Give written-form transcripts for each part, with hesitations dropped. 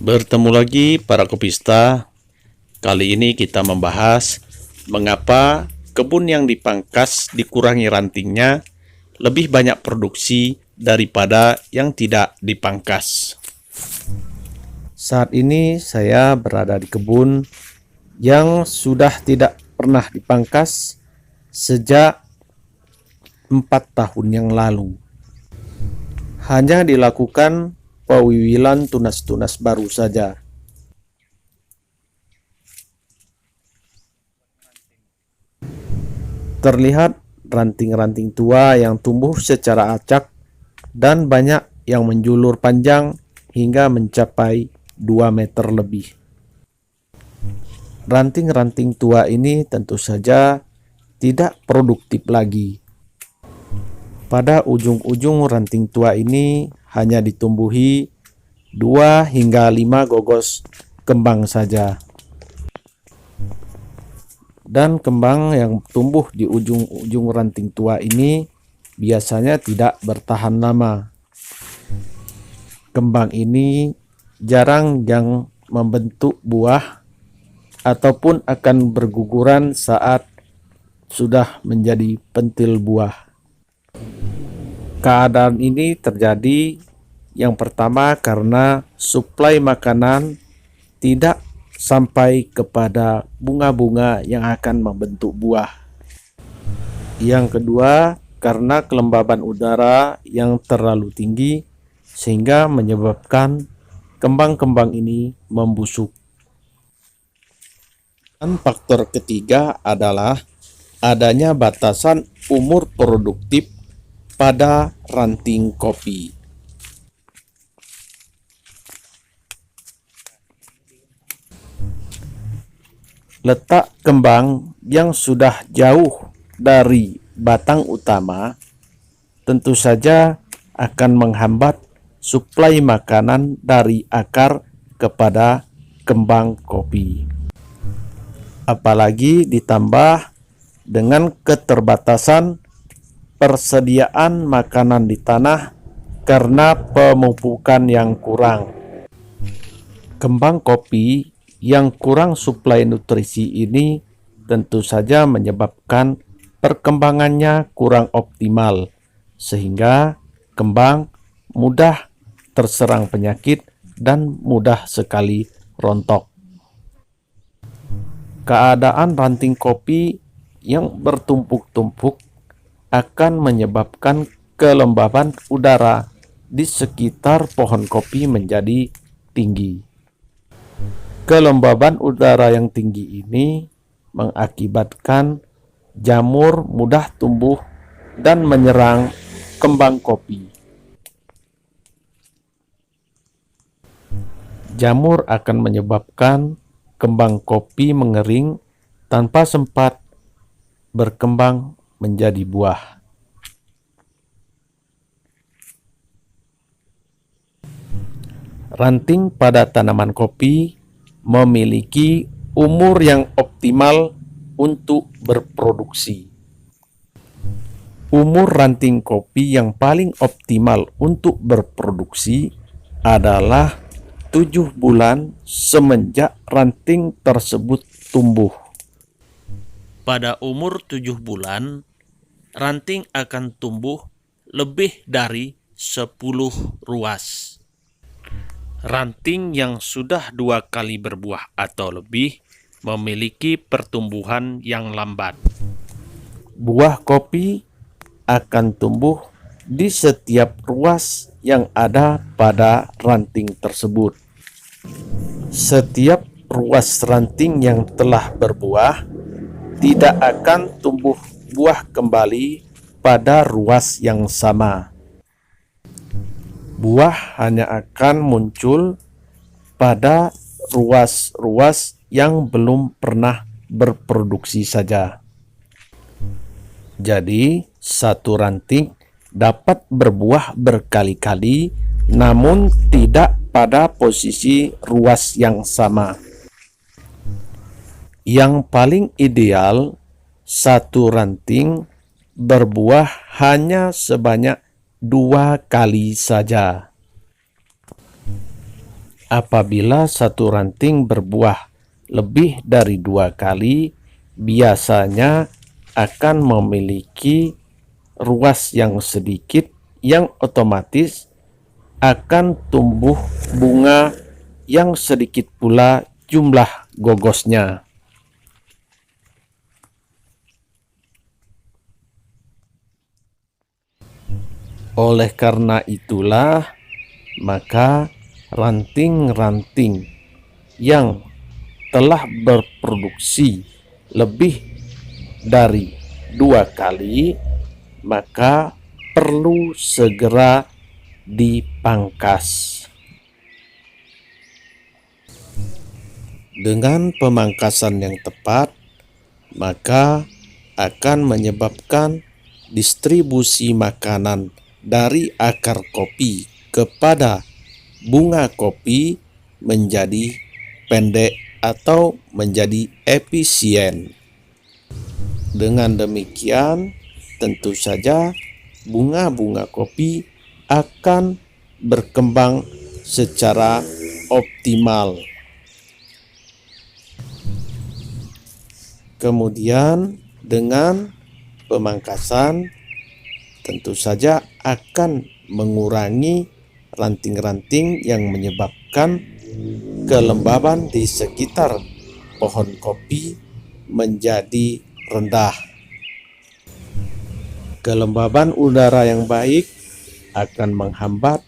Bertemu lagi para kopista. Kali ini kita membahas mengapa kebun yang dipangkas dikurangi rantingnya lebih banyak produksi daripada yang tidak dipangkas. Saat ini saya berada di kebun yang sudah tidak pernah dipangkas sejak 4 tahun yang lalu. Hanya dilakukan pewiwilan tunas-tunas baru saja. Terlihat ranting-ranting tua yang tumbuh secara acak dan banyak yang menjulur panjang hingga mencapai 2 meter lebih. Ranting-ranting tua ini tentu saja tidak produktif lagi. Pada ujung-ujung ranting tua ini hanya ditumbuhi 2 hingga 5 gogos kembang saja. Dan kembang yang tumbuh di ujung-ujung ranting tua ini biasanya tidak bertahan lama. Kembang ini jarang yang membentuk buah ataupun akan berguguran saat sudah menjadi pentil buah. Keadaan ini terjadi yang pertama karena suplai makanan tidak sampai kepada bunga-bunga yang akan membentuk buah. Yang kedua, karena kelembaban udara yang terlalu tinggi sehingga menyebabkan kembang-kembang ini membusuk. Dan faktor ketiga adalah adanya batasan umur produktif pada ranting kopi. Letak kembang yang sudah jauh dari batang utama tentu saja akan menghambat suplai makanan dari akar kepada kembang kopi. Apalagi ditambah dengan keterbatasan persediaan makanan di tanah karena pemupukan yang kurang. Kembang kopi yang kurang suplai nutrisi ini tentu saja menyebabkan perkembangannya kurang optimal, sehingga kembang mudah terserang penyakit dan mudah sekali rontok. Keadaan ranting kopi yang bertumpuk-tumpuk akan menyebabkan kelembaban udara di sekitar pohon kopi menjadi tinggi. Kelembaban udara yang tinggi ini mengakibatkan jamur mudah tumbuh dan menyerang kembang kopi. Jamur akan menyebabkan kembang kopi mengering tanpa sempat berkembang menjadi buah. Ranting pada tanaman kopi memiliki umur yang optimal untuk berproduksi. Umur ranting kopi yang paling optimal untuk berproduksi adalah 7 bulan semenjak ranting tersebut tumbuh. Pada umur 7 bulan, ranting akan tumbuh lebih dari 10 ruas. Ranting yang sudah 2 kali berbuah atau lebih memiliki pertumbuhan yang lambat. Buah kopi akan tumbuh di setiap ruas yang ada pada ranting tersebut. Setiap ruas ranting yang telah berbuah tidak akan tumbuh buah kembali pada ruas yang sama. Buah hanya akan muncul pada ruas-ruas yang belum pernah berproduksi saja. Jadi, satu ranting dapat berbuah berkali-kali, namun tidak pada posisi ruas yang sama. Yang paling ideal, satu ranting berbuah hanya sebanyak 2 kali saja. Apabila satu ranting berbuah lebih dari 2 kali, biasanya akan memiliki ruas yang sedikit yang otomatis akan tumbuh bunga yang sedikit pula jumlah gogosnya. Oleh karena itulah, maka ranting-ranting yang telah berproduksi lebih dari 2 kali, maka perlu segera dipangkas. Dengan pemangkasan yang tepat, maka akan menyebabkan distribusi makanan dari akar kopi kepada bunga kopi menjadi pendek atau menjadi efisien. Dengan demikian, tentu saja bunga-bunga kopi akan berkembang secara optimal. Kemudian dengan pemangkasan tentu saja akan mengurangi ranting-ranting yang menyebabkan kelembaban di sekitar pohon kopi menjadi rendah. Kelembaban udara yang baik akan menghambat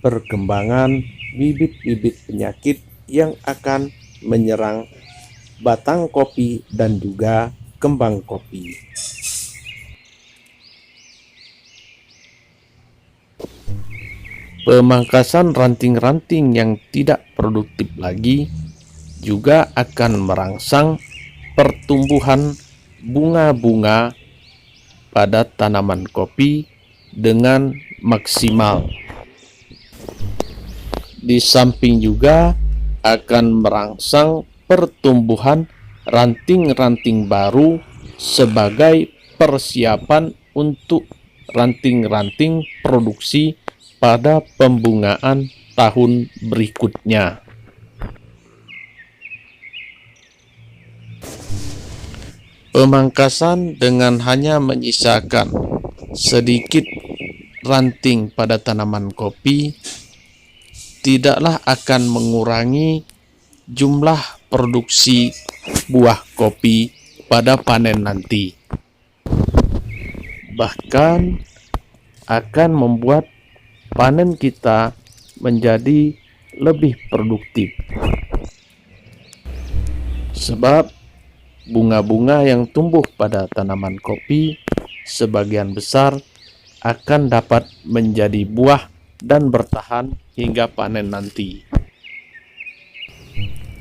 perkembangan bibit-bibit penyakit yang akan menyerang batang kopi dan juga kembang kopi. Pemangkasan ranting-ranting yang tidak produktif lagi juga akan merangsang pertumbuhan bunga-bunga pada tanaman kopi dengan maksimal. Di samping juga akan merangsang pertumbuhan ranting-ranting baru sebagai persiapan untuk ranting-ranting produksi pada pembungaan tahun berikutnya. Pemangkasan dengan hanya menyisakan sedikit ranting pada tanaman kopi tidaklah akan mengurangi jumlah produksi buah kopi pada panen nanti. Bahkan akan membuat panen kita menjadi lebih produktif. Sebab bunga-bunga yang tumbuh pada tanaman kopi sebagian besar akan dapat menjadi buah dan bertahan hingga panen nanti.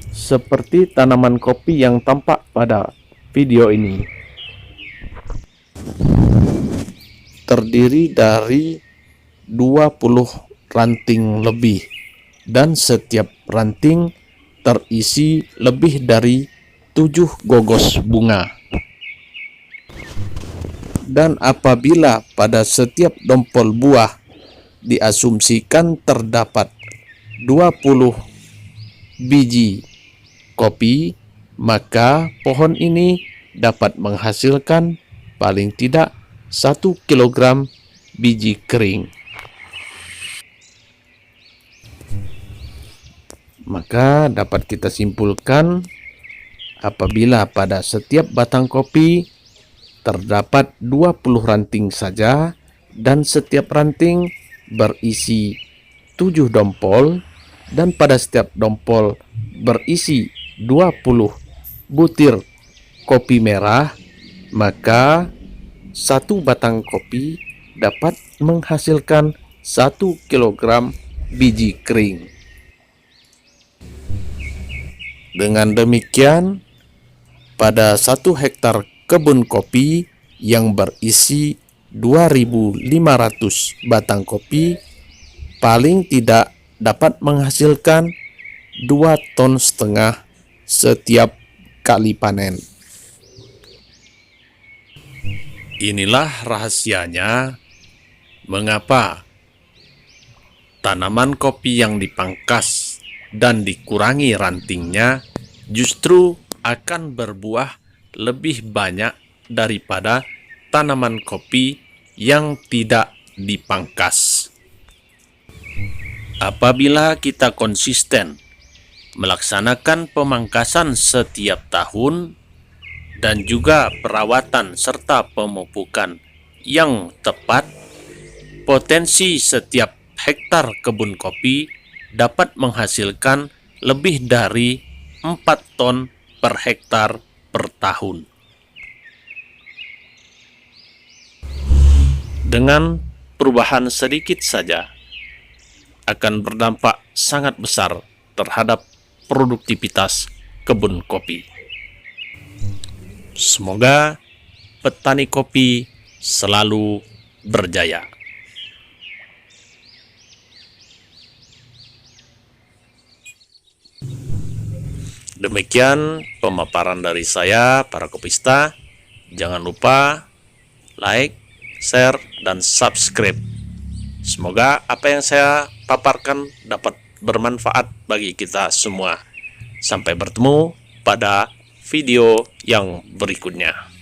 Seperti tanaman kopi yang tampak pada video ini. Terdiri dari 20 ranting lebih, dan setiap ranting terisi lebih dari 7 gogos bunga. Dan apabila pada setiap dompol buah diasumsikan terdapat 20 biji kopi, maka pohon ini dapat menghasilkan paling tidak 1 kilogram biji kering. Maka dapat kita simpulkan apabila pada setiap batang kopi terdapat 20 ranting saja dan setiap ranting berisi 7 dompol dan pada setiap dompol berisi 20 butir kopi merah, maka satu batang kopi dapat menghasilkan 1 kilogram biji kering. Dengan demikian, pada 1 hektar kebun kopi yang berisi 2.500 batang kopi, paling tidak dapat menghasilkan 2,5 ton setiap kali panen. Inilah rahasianya mengapa tanaman kopi yang dipangkas dan dikurangi rantingnya, justru akan berbuah lebih banyak daripada tanaman kopi yang tidak dipangkas. Apabila kita konsisten melaksanakan pemangkasan setiap tahun dan juga perawatan serta pemupukan yang tepat, potensi setiap hektar kebun kopi dapat menghasilkan lebih dari 4 ton per hektar per tahun. Dengan perubahan sedikit saja akan berdampak sangat besar terhadap produktivitas kebun kopi. Semoga petani kopi selalu berjaya. Demikian pemaparan dari saya, para kopista. Jangan lupa like, share, dan subscribe. Semoga apa yang saya paparkan dapat bermanfaat bagi kita semua. Sampai bertemu pada video yang berikutnya.